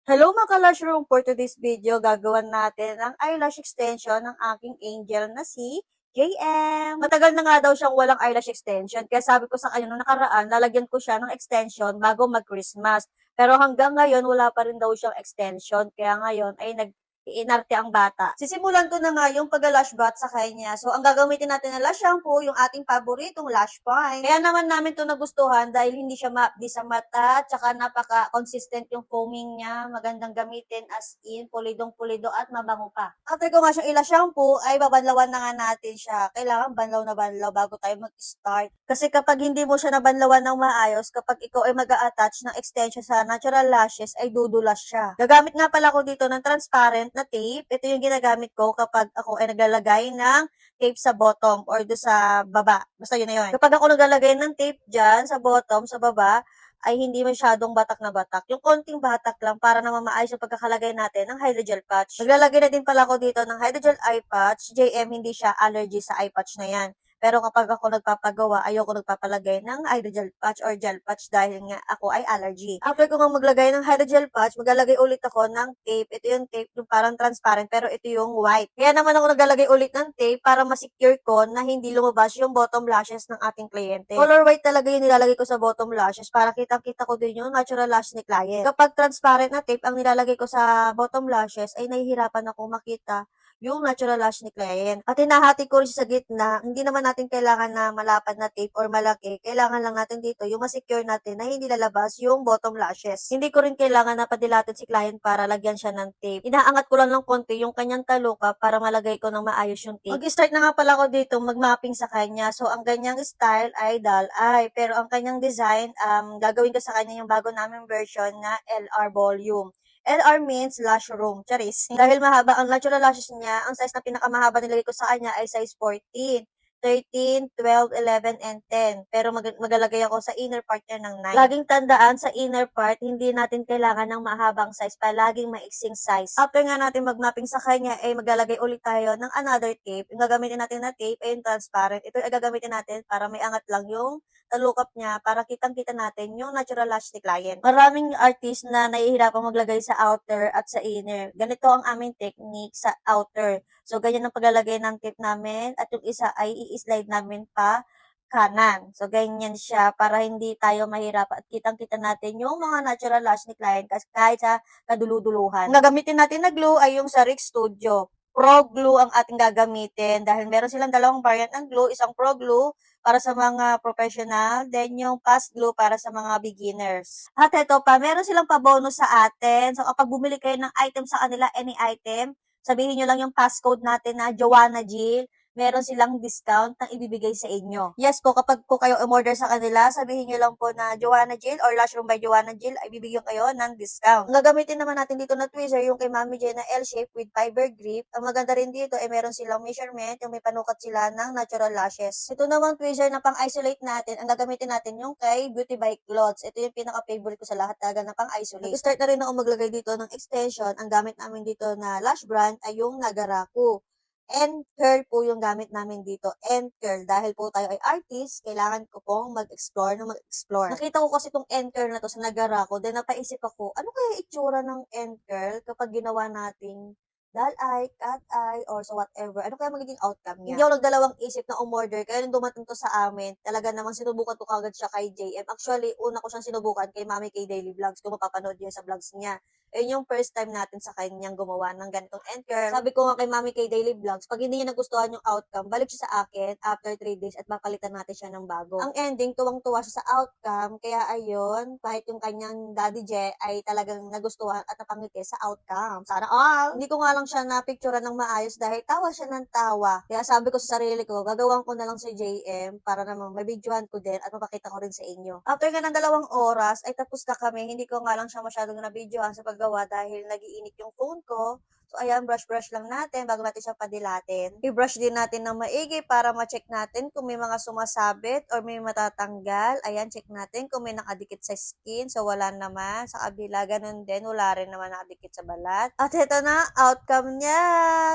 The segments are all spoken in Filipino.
Hello mga ka-Lushroom! For today's video, gagawan natin ang eyelash extension ng aking angel na si JM. Matagal na nga daw siyang walang eyelash extension, kaya sabi ko sa kanya nung nakaraan, lalagyan ko siya ng extension bago mag-Christmas. Pero hanggang ngayon, wala pa rin daw siyang extension, kaya ngayon ay inarte ang bata. Sisimulan ko na nga yung pag-lash bath sa kanya. So, ang gagamitin natin na lash shampoo, yung ating paboritong Lash Point. Kaya naman namin to nagustuhan dahil hindi siya maapdi sa mata, tsaka napaka-consistent yung foaming niya, magandang gamitin as in, pulidong-pulido at mabango pa. After ko nga siyang ila shampoo, ay babanlawan na nga natin siya. Kailangan banlaw na banlaw bago tayo mag-start. Kasi kapag hindi mo siya nabanlawan ng maayos, kapag ikaw ay mag-a-attach ng extension sa natural lashes, ay dudulas siya. Gagamit nga pala ako dito ng transparent na tape. Ito yung ginagamit ko kapag ako ay naglalagay ng tape sa bottom or do sa baba. Basta yun na yun. Kapag ako naglalagay ng tape dyan sa bottom, sa baba, ay hindi masyadong batak na batak. Yung konting batak lang para naman maayos yung pagkakalagay natin ng hydrogel patch. Maglalagay na din pala ako dito ng hydrogel eye patch. JM, hindi siya allergy sa eye patch na yan. Pero kapag ako nagpapagawa, ayoko nagpapalagay ng hydrogel patch or gel patch dahil nga ako ay allergy. After ko nga maglagay ng hydrogel patch, maglalagay ulit ako ng tape. Ito yung tape yung parang transparent pero ito yung white. Kaya naman ako naglalagay ulit ng tape para ma-secure ko na hindi lumabas yung bottom lashes ng ating kliyente. Color white talaga yung nilalagay ko sa bottom lashes para kitang-kita ko din yung natural lash ni client. Kapag transparent na tape ang nilalagay ko sa bottom lashes, ay nahihirapan akong makita yung natural lash ni client. At hinahati ko rin siya sa gitna. Hindi naman natin kailangan na malapad na tape or malaki. Kailangan lang natin dito yung ma-secure natin na hindi lalabas yung bottom lashes. Hindi ko rin kailangan na padilatin si client para lagyan siya ng tape. Inaangat ko lang ng konti yung kanyang taluka para malagay ko ng maayos yung tape. Mag-start na nga pala ako dito mag-mapping sa kanya. So, ang ganyang style ay doll eye. Pero ang kanyang design, gagawin ko sa kanya yung bago naming version na LR volume. LR means lash room. Charis. Dahil mahaba ang natural lashes niya, ang size na pinakamahaba nilagay ko sa kanya ay size 14. 13, 12, 11, and 10. Pero maglalagay ako sa inner part niya ng 9. Laging tandaan sa inner part, hindi natin kailangan ng mahabang size pa, laging maiksing size. After nga natin mag-mapping sa kanya, ay maglalagay ulit tayo ng another tape. Yung gagamitin natin na tape ay yung transparent. Ito ay gagamitin natin para may angat lang yung talukap niya para kitang-kita natin yung natural lash ni client. Maraming artist na nahihirapang maglagay sa outer at sa inner. Ganito ang aming technique sa outer. So, ganyan ang paglalagay ng tape namin at yung isa ay i-slide namin pa kanan. So, ganyan siya para hindi tayo mahirap at kitang-kita natin yung mga natural lash ni client kasi kahit sa kaduluduluhan. Ang gagamitin natin na glue ay yung sa Rick Studio. Pro glue ang ating gagamitin dahil meron silang dalawang variant ng glue, isang pro glue para sa mga professional, then yung fast glue para sa mga beginners. At ito pa, meron silang pa-bonus sa atin. So kapag bumili kayo ng item sa kanila, any item, sabihin nyo lang yung passcode natin na Joanna Jill, meron silang discount na ibibigay sa inyo. Yes po, kapag po kayo umorder sa kanila, sabihin nyo lang po na Joanna Jill or Lash Room by Joanna Jill, ay bibigyan kayo ng discount. Ang gagamitin naman natin dito na tweezer, yung kay Mami J na L-shape with fiber grip. Ang maganda rin dito ay meron silang measurement, yung may panukat sila ng natural lashes. Ito namang tweezer na pang-isolate natin, ang gagamitin natin yung kay Beauty by Cloths. Ito yung pinaka-favorite ko sa lahat talaga na pang-isolate. Start na rin ako maglagay dito ng extension. Ang gamit namin dito na lash brand ay yung Nagaraku. End curl po yung gamit namin dito. End curl. Dahil po tayo ay artist, kailangan ko pong mag-explore na mag-explore. Nakita ko kasi itong end curl na to sa Nagara ko. Then napaisip ako, ano kaya itsura ng end curl kapag ginawa nating doll eye, cat eye, or so whatever. Ano kaya magiging outcome niya? Hindi ako nagdalawang isip na umorder. Kaya nung dumating to sa amin, talaga namang sinubukan ko kagad siya kay JM. Actually, una ko siyang sinubukan kay Mami K Daily Vlogs. Kung mapapanood niyo sa vlogs niya. Ayun yung first time natin sa kanyang gumawa ng ganitong end curl. Sabi ko nga kay Mami K Daily Vlogs, pag hindi niya nagustuhan yung outcome, balik siya sa akin after 3 days at papalitan natin siya ng bago. Ang ending, tuwang-tuwa siya sa outcome, kaya ayun, kahit yung kanyang Daddy J ay talagang nagustuhan at napangiti sa outcome. Sana all! Hindi ko nga lang siya na-picturean ng maayos dahil tawa siya ng tawa. Kaya sabi ko sa sarili ko, gagawin ko na lang si JM para naman mabidyohan ko din at mapakita ko rin sa inyo. After nga ng 2 oras, ay tapos na kami. Hindi ko nga lang siya masyadong nabidyohan sa paggawa dahil nagiinit yung phone ko. So, ayan, brush-brush lang natin bago natin siya padilatin. I-brush din natin ng maigi para ma-check natin kung may mga sumasabit or may matatanggal. Ayan, check natin kung may nakadikit sa skin. So, wala naman. Sa kabila, ganun din. Wala rin naman nakadikit sa balat. At ito na, outcome niya.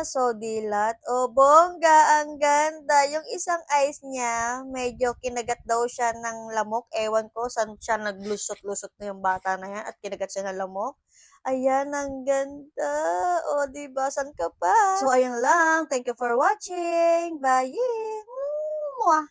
So, dilat. O, bongga, ang ganda. Yung isang eyes niya, medyo kinagat daw siya ng lamok. Ewan ko, saan siya naglusot-lusot na yung bata na yan at kinagat siya ng lamok. Ayan, ang ganda. O, diba? San ka pa? So, ayun lang. Thank you for watching. Bye! Mwah!